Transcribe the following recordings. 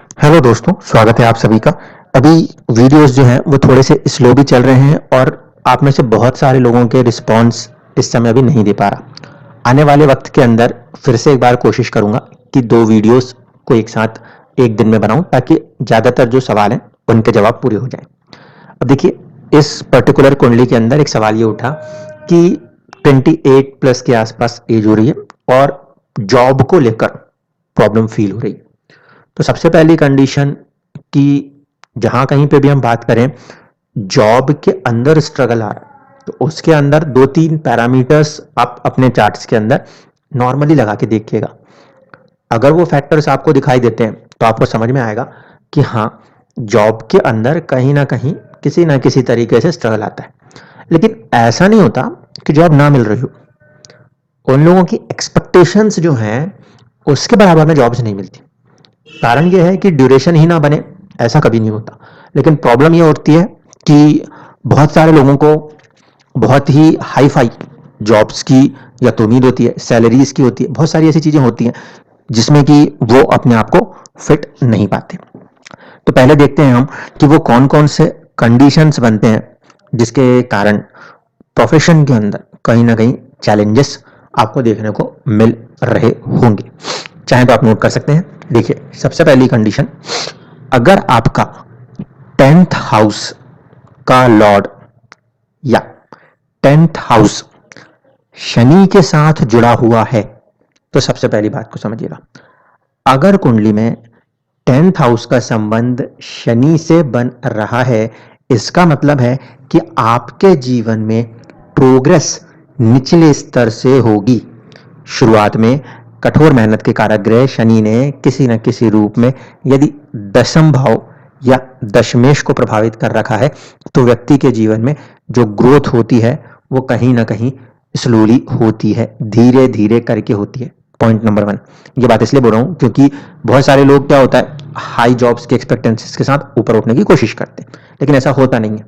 Hello दोस्तों, स्वागत है आप सभी का। अभी वीडियोस जो हैं वो थोड़े से स्लो भी चल रहे हैं और आप में से बहुत सारे लोगों के रिस्पांस इस समय अभी नहीं दे पा रहा। आने वाले वक्त के अंदर फिर से एक बार कोशिश करूंगा कि 2 वीडियोस को एक साथ एक दिन में बनाऊं ताकि ज़्यादातर जो सवाल हैं उनके जवाब पूरे हो जाएं। अब देखिए, इस पर्टिकुलर कुंडली के अंदर एक सवाल ये उठा कि 28 प्लस के आसपास एज हो रही है और जॉब को लेकर प्रॉब्लम फील हो रही है। तो सबसे पहली कंडीशन कि जहां कहीं पे भी हम बात करें जॉब के अंदर स्ट्रगल आ रहा है तो उसके अंदर 2-3 पैरामीटर्स आप अपने चार्ट्स के अंदर नॉर्मली लगा के देखिएगा। अगर वो फैक्टर्स आपको दिखाई देते हैं तो आपको समझ में आएगा कि हाँ, जॉब के अंदर कहीं ना कहीं किसी ना किसी तरीके से स्ट्रगल आता है। लेकिन ऐसा नहीं होता कि जॉब ना मिल रही हो। उन लोगों की एक्सपेक्टेशंस जो हैं उसके बराबर में जॉब्स नहीं मिलती। कारण यह है कि ड्यूरेशन ही ना बने, ऐसा कभी नहीं होता। लेकिन प्रॉब्लम यह होती है कि बहुत सारे लोगों को बहुत ही हाई फाई जॉब्स की या तो उम्मीद होती है, सैलरीज की होती है, बहुत सारी ऐसी चीजें होती हैं जिसमें कि वो अपने आप को फिट नहीं पाते। तो पहले देखते हैं हम कि वो कौन कौन से कंडीशंस बनते हैं जिसके कारण प्रोफेशन के अंदर कहीं ना कहीं चैलेंजेस आपको देखने को मिल रहे होंगे। चाहे तो आप नोट कर सकते हैं। देखिए, सबसे पहली कंडीशन, अगर आपका 10th हाउस का लॉर्ड या 10th हाउस शनि के साथ जुड़ा हुआ है तो सबसे पहली बात को समझिएगा। अगर कुंडली में 10th हाउस का संबंध शनि से बन रहा है, इसका मतलब है कि आपके जीवन में प्रोग्रेस निचले स्तर से होगी। शुरुआत में कठोर मेहनत के कारक ग्रह शनि ने किसी न किसी रूप में यदि दशम भाव या दशमेश को प्रभावित कर रखा है तो व्यक्ति के जीवन में जो ग्रोथ होती है वो कहीं ना कहीं स्लोली होती है, धीरे धीरे करके होती है। पॉइंट नंबर 1, ये बात इसलिए बोल रहा हूं क्योंकि बहुत सारे लोग क्या होता है, हाई जॉब्स के एक्सपेक्टेंसीज के साथ ऊपर उठने की कोशिश करते हैं, लेकिन ऐसा होता नहीं है।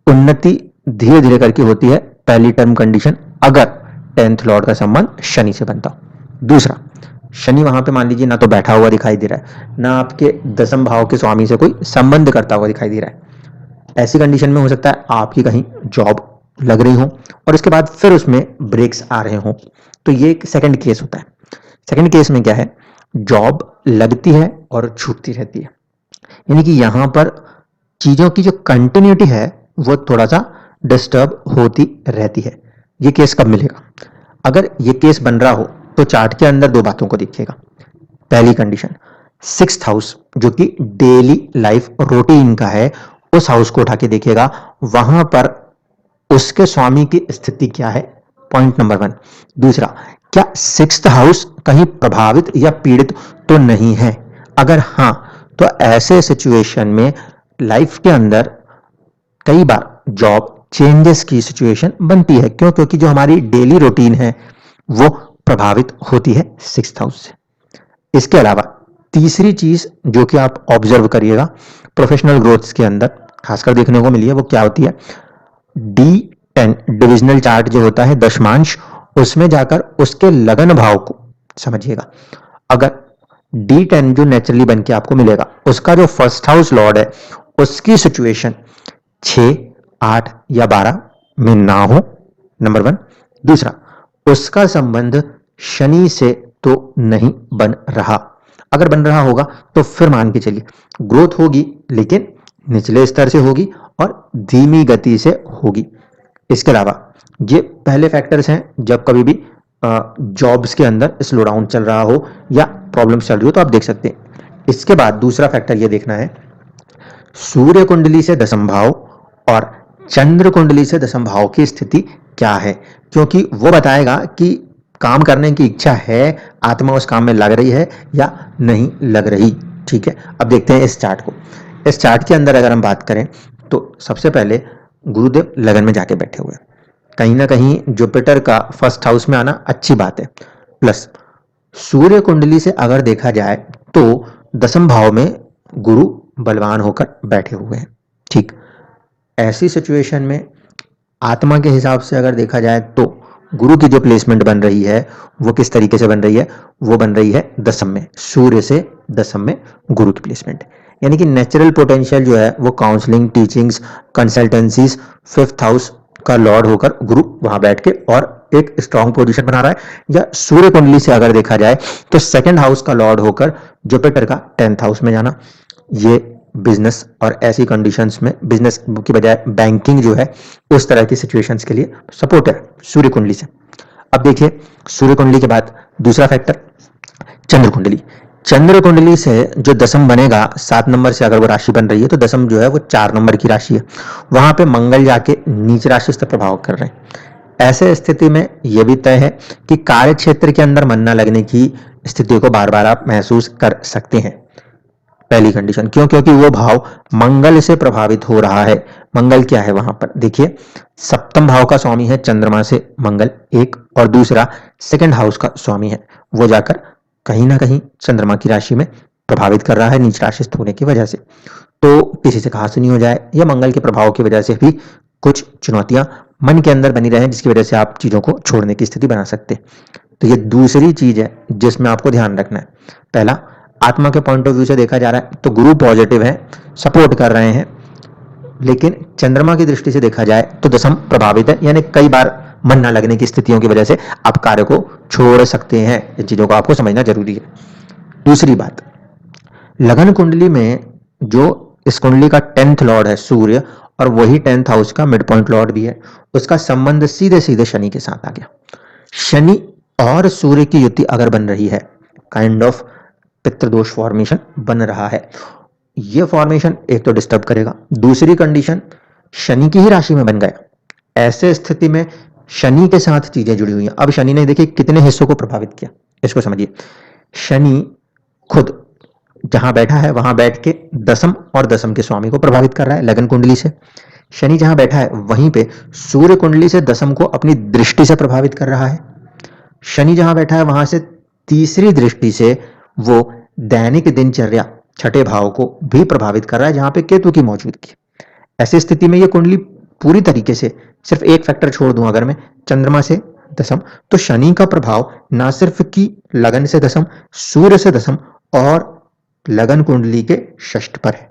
उन्नति धीरे धीरे करके होती है। पहली टर्म कंडीशन, अगर 10th लॉर्ड का संबंध शनि से बनता हो। दूसरा, शनि वहां पे मान लीजिए ना तो बैठा हुआ दिखाई दे रहा है, ना आपके दसम भाव के स्वामी से कोई संबंध करता हुआ दिखाई दे रहा है। ऐसी कंडीशन में हो सकता है आपकी कहीं जॉब लग रही हो और इसके बाद फिर उसमें ब्रेक्स आ रहे हो। तो ये एक सेकंड केस होता है। सेकंड केस में क्या है, जॉब लगती है और छूटती रहती है, यानी कि यहां पर चीजों की जो कंटिन्यूटी है वो थोड़ा सा डिस्टर्ब होती रहती है। ये केस कब मिलेगा? अगर ये केस बन रहा हो तो चार्ट के अंदर 2 बातों को देखिएगा। पहली कंडीशन, 6th हाउस जो कि डेली लाइफ रूटीन का है, उस हाउस को उठा के देखिएगा, वहां पर उसके स्वामी की स्थिति क्या है। Point number 1। दूसरा, क्या 6th हाउस कहीं प्रभावित या पीड़ित तो नहीं है? अगर हां, तो ऐसे सिचुएशन में लाइफ के अंदर कई बार जॉब चेंजेस की सिचुएशन बनती है। क्यों? क्योंकि जो हमारी डेली रूटीन है वो प्रभावित होती है 6th हाउस से। इसके अलावा तीसरी चीज जो कि आप ऑब्जर्व करिएगा प्रोफेशनल ग्रोथ के अंदर खासकर देखने को मिली है, वो क्या होती है, D10 डिविजनल चार्ट जो होता है दशमांश, उसमें जाकर उसके लगन भाव को समझिएगा। अगर D10 जो नेचुरली बन के आपको मिलेगा, उसका जो फर्स्ट हाउस लॉर्ड है उसकी सिचुएशन 6, 8 या 12 में ना हो, नंबर 1। दूसरा, उसका संबंध शनि से तो नहीं बन रहा। अगर बन रहा होगा तो फिर मान के चलिए ग्रोथ होगी, लेकिन निचले स्तर से होगी और धीमी गति से होगी। इसके अलावा ये पहले फैक्टर्स हैं जब कभी भी जॉब्स के अंदर स्लो डाउन चल रहा हो या प्रॉब्लम चल रही हो तो आप देख सकते हैं। इसके बाद दूसरा फैक्टर ये देखना है, सूर्य कुंडली से दशम भाव और चंद्र कुंडली से दशम भाव की स्थिति क्या है, क्योंकि वो बताएगा कि काम करने की इच्छा है, आत्मा उस काम में लग रही है या नहीं लग रही। ठीक है, अब देखते हैं इस चार्ट को। इस चार्ट के अंदर अगर हम बात करें तो सबसे पहले गुरुदेव लगन में जाके बैठे हुए हैं। कहीं ना कहीं जुपिटर का फर्स्ट हाउस में आना अच्छी बात है। प्लस सूर्य कुंडली से अगर देखा जाए तो दशम भाव में गुरु बलवान होकर बैठे हुए हैं। ठीक, ऐसी सिचुएशन में आत्मा के हिसाब से अगर देखा जाए तो गुरु की जो प्लेसमेंट बन रही है वो किस तरीके से बन रही है, वो बन रही है दसम में, सूर्य से दसम में गुरु की प्लेसमेंट। यानी कि नेचुरल पोटेंशियल जो है वो counselling, teachings, consultancies, 5th house का लॉर्ड होकर गुरु वहां बैठ के और एक स्ट्रॉन्ग पोजीशन बना रहा है। या सूर्य कुंडली से अगर देखा जाए तो 2nd हाउस का लॉर्ड होकर जुपिटर का 10th हाउस में जाना, ये बिजनेस और ऐसी कंडीशंस में, बिजनेस की बजाय बैंकिंग जो है उस तरह की सिचुएशंस के लिए सपोर्ट है सूर्य कुंडली से। अब देखिए सूर्य कुंडली के बाद दूसरा फैक्टर चंद्र कुंडली। चंद्र कुंडली से जो दसम बनेगा 7 नंबर से अगर वो राशि बन रही है तो दसम जो है वो 4 नंबर की राशि है, वहां पे मंगल जाके नीच राशि से प्रभाव कर रहे हैं। ऐसे स्थिति में यह भी तय है कि कार्य क्षेत्र के अंदर मन न लगने की स्थिति को बार बार आप महसूस कर सकते हैं। पहली कंडीशन क्यों, क्योंकि वो भाव मंगल से प्रभावित हो रहा है। मंगल क्या है वहां पर देखिए, 7th भाव का स्वामी है चंद्रमा से मंगल एक, और दूसरा 2nd हाउस का स्वामी है, वो जाकर कहीं ना कहीं चंद्रमा की राशि में प्रभावित कर रहा है नीच राशि होने की वजह से। तो किसी से कहा सुनी हो जाए या मंगल के प्रभाव की वजह से भी कुछ चुनौतियां मन के अंदर बनी रहे जिसकी वजह से आप चीजों को छोड़ने की स्थिति बना सकते। तो ये दूसरी चीज है जिसमें आपको ध्यान रखना है। पहला, आत्मा के पॉइंट ऑफ व्यू से देखा जा रहा है तो गुरु पॉजिटिव है, सपोर्ट कर रहे हैं, लेकिन चंद्रमा की दृष्टि से देखा जाए तो दसम प्रभावित है, यानी कई बार मन न लगने की स्थितियों की वजह से आप कार्य को छोड़ सकते हैं। इन चीजों को आपको समझना जरूरी है। दूसरी बात, लगन कुंडली में जो इस कुंडली का 10th लॉर्ड है सूर्य, और वही 10th हाउस का मिड पॉइंट लॉर्ड भी है, उसका संबंध सीधे सीधे शनि के साथ आ गया। शनि और सूर्य की युति अगर बन रही है, काइंड ऑफ पितृदोष फॉर्मेशन बन रहा है, ये फॉर्मेशन एक तो डिस्टर्ब करेगा, दूसरी कंडीशन शनि की ही राशि में बन गया। ऐसे स्थिति में शनि के साथ चीजें जुड़ी हुई हैं। अब शनि ने देखिए कितने हिस्सों को प्रभावित किया, इसको समझिए। शनि खुद जहां बैठा है वहां बैठ के दसम और दसम के स्वामी को प्रभावित कर रहा है लगन कुंडली से। शनि जहां बैठा है वहीं पे सूर्य कुंडली से दसम को अपनी दृष्टि से प्रभावित कर रहा है। शनि जहां बैठा है वहां से तीसरी दृष्टि से वो दैनिक दिनचर्या 6ठे भाव को भी प्रभावित कर रहा है जहां पे केतु की मौजूदगी। ऐसी स्थिति में ये कुंडली पूरी तरीके से, सिर्फ एक फैक्टर छोड़ दूं अगर मैं, चंद्रमा से दसम, तो शनि का प्रभाव ना सिर्फ की लगन से दसम, सूर्य से दसम और लगन कुंडली के षष्ठ पर है।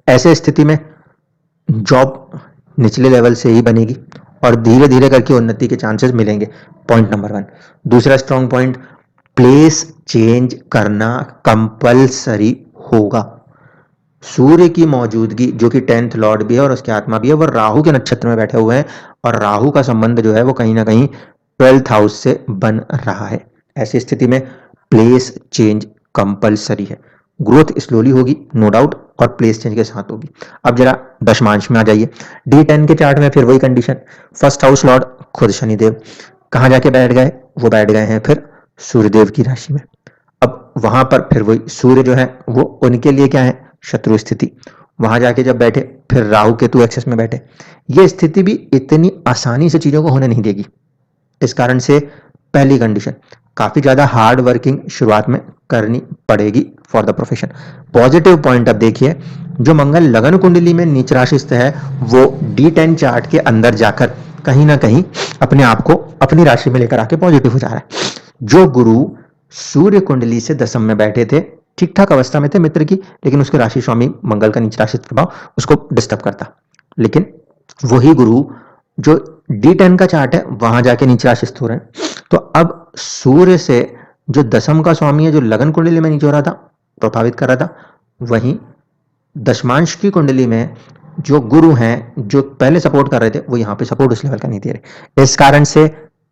ऐसे स्थिति में जॉब निचले लेवल से ही बनेगी और धीरे धीरे करके उन्नति के चांसेस मिलेंगे। Point number 1। दूसरा स्ट्रॉन्ग पॉइंट, प्लेस चेंज करना कंपलसरी होगा। सूर्य की मौजूदगी जो कि 10th लॉर्ड भी है और उसकी आत्मा भी है, वो राहु के नक्षत्र में बैठे हुए हैं और राहु का संबंध जो है वो कहीं ना कहीं 12th हाउस से बन रहा है। ऐसी स्थिति में प्लेस चेंज कंपलसरी है। ग्रोथ स्लोली होगी नो डाउट, और प्लेस चेंज के साथ होगी। अब जरा दशमांश में आ जाइए। D10 के चार्ट में फिर वही कंडीशन, 1st हाउस लॉर्ड खुद शनिदेव कहां जाके बैठ गए, वो बैठ गए हैं फिर सूर्यदेव की राशि में। अब वहां पर फिर वही सूर्य जो है वो उनके लिए क्या है, शत्रु स्थिति। वहां जाके जब बैठे फिर राहु केतु एक्सेस में बैठे, ये स्थिति भी इतनी आसानी से चीजों को होने नहीं देगी। इस कारण से पहली कंडीशन, काफी ज्यादा हार्ड वर्किंग शुरुआत में करनी पड़ेगी for the profession. Positive point अब देखिए, जो मंगल लगन कुंडली में नीच राशिस्थ है वो D10 चार्ट के अंदर जाकर कहीं ना कहीं अपने आप को अपनी राशि में लेकर आके पॉजिटिव हो जा रहा है। जो गुरु सूर्य कुंडली से दसम में बैठे थे, ठीक ठाक अवस्था में थे मित्र की, लेकिन उसके राशि स्वामी मंगल का नीच राशि प्रभाव उसको डिस्टर्ब करता, लेकिन वही गुरु जो D10 का चार्ट है वहां जाके नीच राशिस्थ हो रहे हैं। तो अब सूर्य से जो दसम का स्वामी है, जो लगन कुंडली में नीचे हो रहा था, प्रभावित कर रहा था, वहीं दशमांश की कुंडली में जो गुरु हैं जो पहले सपोर्ट कर रहे थे वो यहाँ पे सपोर्ट उस लेवल का नहीं दे रहे। इस कारण से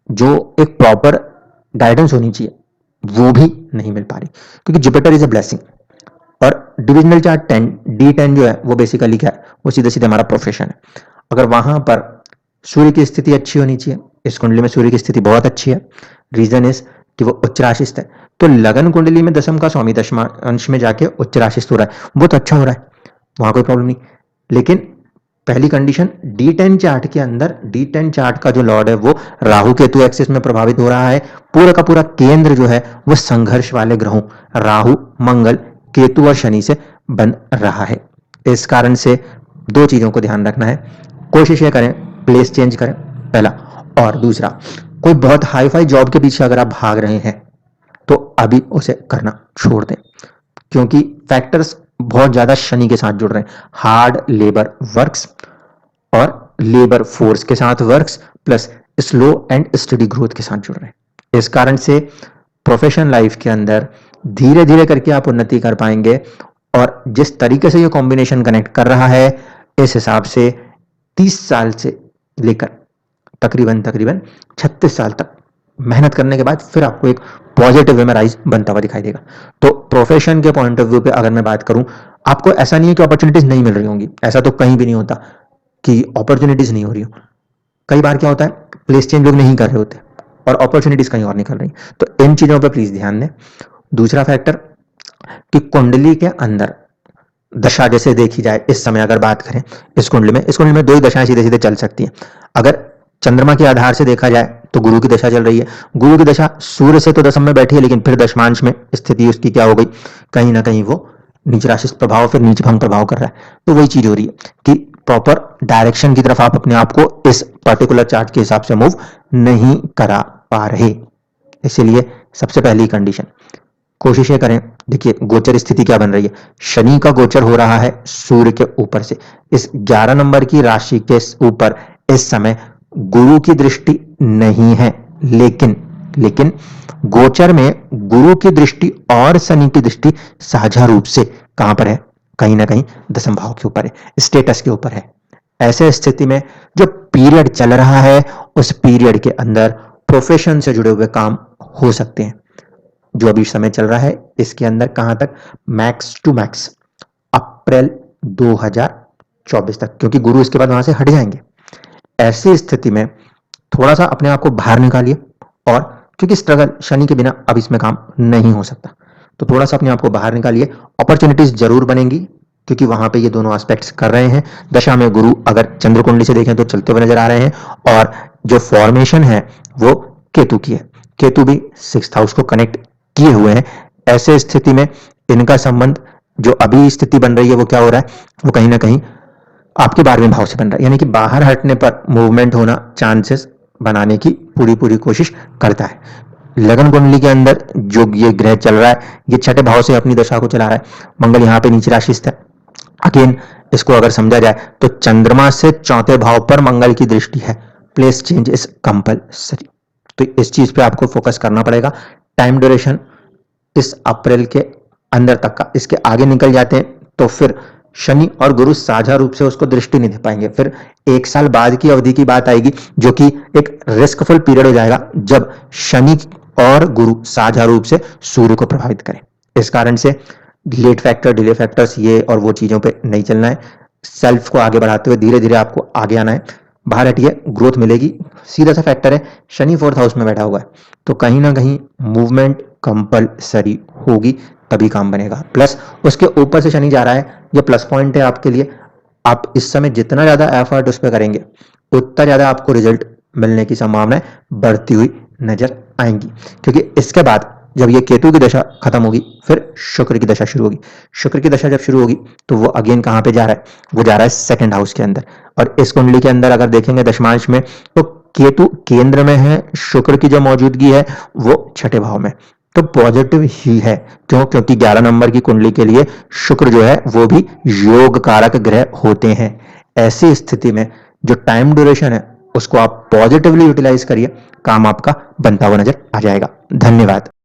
जो एक प्रॉपर गाइडेंस होनी चाहिए वो भी नहीं मिल पा रही, क्योंकि जुपिटर इज ए ब्लेसिंग। और डिविजनल चार्ट 10 D10 जो है वो बेसिकली क्या है, वो सीधे सीधे हमारा प्रोफेशन है। अगर वहां पर सूर्य की स्थिति अच्छी होनी चाहिए, इस कुंडली में सूर्य की स्थिति बहुत अच्छी है, रीजन इज कि वो उच्च राशिस्थ है, तो लगन कुंडली में दसम का स्वामी दशमा अंश में जाके उच्च राशिस्थ हो रहा है, बहुत अच्छा हो रहा है, वहां कोई प्रॉब्लम नहीं। लेकिन पहली कंडीशन, D10 चार्ट के अंदर D10 चार्ट का जो लॉर्ड है वो राहु केतु एक्सिस में प्रभावित हो रहा है। पूरा का पूरा केंद्र जो है वो संघर्ष वाले ग्रहों राहु, मंगल, केतु और शनि से बन रहा है। इस कारण से दो चीजों को ध्यान रखना है, कोशिश ये करें प्लेस चेंज करें पहला, और दूसरा कोई बहुत हाई फाई जॉब के पीछे अगर आप भाग रहे हैं तो अभी उसे करना छोड़ दें, क्योंकि फैक्टर्स बहुत ज्यादा शनि के साथ जुड़ रहे हैं। हार्ड लेबर वर्क्स और लेबर फोर्स के साथ works plus slow and study growth के साथ जुड़ रहे हैं। इस कारण से प्रोफेशनल लाइफ के अंदर धीरे धीरे करके आप उन्नति कर पाएंगे, और जिस तरीके से ये कॉम्बिनेशन कनेक्ट कर रहा है, इस हिसाब से 30 साल से लेकर तकरीबन 36 साल तक मेहनत करने के बाद फिर आपको एक पॉजिटिव वे में राइज बनता हुआ दिखाई देगा। तो प्रोफेशन के पॉइंट ऑफ व्यू पे अगर मैं बात करूं, आपको ऐसा नहीं है कि अपॉर्चुनिटीज नहीं मिल रही होंगी, ऐसा तो कहीं भी नहीं होता कि अपॉर्चुनिटीज नहीं हो रही हो। कई बार क्या होता है, प्लेस चेंज लोग नहीं कर रहे होते और अपॉर्चुनिटीज कहीं और निकल रही, तो इन चीजों पर प्लीज ध्यान दें। दूसरा फैक्टर कि कुंडली के अंदर दशा जैसे देखी जाए, इस समय अगर बात करें इस कुंडली में दो ही दशाएं सीधे सीधे चल सकती हैं। अगर चंद्रमा के आधार से देखा जाए तो गुरु की दशा चल रही है। गुरु की दशा सूर्य से तो दशम में बैठी है, लेकिन फिर दशमांश में स्थिति उसकी क्या हो गई, कहीं ना कहीं वो नीच राशि प्रभाव, फिर नीच भंग प्रभाव कर रहा है। तो वही चीज हो रही है कि प्रॉपर डायरेक्शन की तरफ आप अपने आप को इस पर्टिकुलर चार्ट के हिसाब से मूव नहीं करा पा रहे। इसीलिए सबसे पहली कंडीशन कोशिश करें, देखिए गोचर स्थिति क्या बन रही है, शनि का गोचर हो रहा है सूर्य के ऊपर से, इस 11 नंबर की राशि के ऊपर इस समय गुरु की दृष्टि नहीं है, लेकिन गोचर में गुरु की दृष्टि और शनि की दृष्टि साझा रूप से कहां पर है, कहीं ना कहीं दशम भाव के ऊपर है, स्टेटस के ऊपर है। ऐसे स्थिति में जो पीरियड चल रहा है, उस पीरियड के अंदर प्रोफेशन से जुड़े हुए काम हो सकते हैं। जो अभी समय चल रहा है इसके अंदर कहां तक, मैक्स टू मैक्स अप्रैल 2024 तक, क्योंकि गुरु इसके बाद वहां से हट जाएंगे। ऐसी स्थिति में थोड़ा सा अपने आप को बाहर निकालिए, और क्योंकि स्ट्रगल शनि के बिना अब इसमें काम नहीं हो सकता, तो थोड़ा सा अपने आप को बाहर निकालिए। अपॉर्चुनिटीज जरूर बनेंगी, क्योंकि वहां पे ये दोनों एस्पेक्ट्स कर रहे हैं। दशा में गुरु अगर चंद्र कुंडली से देखें तो चलते हुए नजर आ रहे हैं, और जो फॉर्मेशन है वो केतु की है। केतु भी 6th हाउस को कनेक्ट किए हुए हैं। ऐसे स्थिति में इनका संबंध जो अभी स्थिति बन रही है वो क्या हो रहा है, वो कहीं ना कहीं आपके 12वें भाव से बन रहा है, यानी कि बाहर हटने पर मूवमेंट होना, चांसेस बनाने की पूरी कोशिश करता है। लगन कुंडली के अंदर जो ये ग्रह चल रहा है, ये 6ठे भाव से अपनी दशा को चला रहा है। मंगल यहाँ पे नीचे राशि स्थित है। अगेन इसको अगर समझा जाए तो चंद्रमा से 4थे भाव पर मंगल की दृष्टि है। प्लेस चेंज इज कंपल्सरी, तो इस चीज पे आपको फोकस करना पड़ेगा। टाइम ड्यूरेशन इस अप्रैल के अंदर तक का, इसके आगे निकल जाते हैं तो फिर शनि और गुरु साझा रूप से उसको दृष्टि नहीं दे पाएंगे। फिर 1 साल बाद की अवधि की बात आएगी, जो कि एक रिस्कफुल पीरियड हो जाएगा, जब शनि और गुरु साझा रूप से सूर्य को प्रभावित करें। इस कारण से लेट फैक्टर, डिले फैक्टर्स, ये और वो चीजों पे नहीं चलना है। सेल्फ को आगे बढ़ाते हुए धीरे धीरे आपको आगे आना है। बाहर हटिए, ग्रोथ मिलेगी। सीधा सा फैक्टर है, शनि 4th हाउस में बैठा हुआ है, तो कहीं ना कहीं मूवमेंट कंपल्सरी होगी, तभी काम बनेगा। प्लस उसके ऊपर से शनि जा रहा है, ये प्लस पॉइंट है आपके लिए। आप इस समय जितना ज्यादा एफर्ट उस पर करेंगे, उतना ज्यादा आपको रिजल्ट मिलने की संभावनाएं बढ़ती हुई नजर आएंगी। क्योंकि इसके बाद जब ये केतु की दशा खत्म होगी, फिर शुक्र की दशा शुरू होगी। शुक्र की दशा जब शुरू होगी तो वो अगेन कहां पे जा रहा है, वो जा रहा है 2nd हाउस के अंदर। और इस कुंडली के अंदर अगर देखेंगे दशमांश में, तो केतु केंद्र में है, शुक्र की जो मौजूदगी है वो 6ठे भाव में, तो पॉजिटिव ही है। क्यों? क्योंकि 11 नंबर की कुंडली के लिए शुक्र जो है वो भी योग कारक ग्रह होते हैं। ऐसी स्थिति में जो टाइम ड्यूरेशन है उसको आप पॉजिटिवली यूटिलाइज करिए, काम आपका बनता हुआ नजर आ जाएगा। धन्यवाद।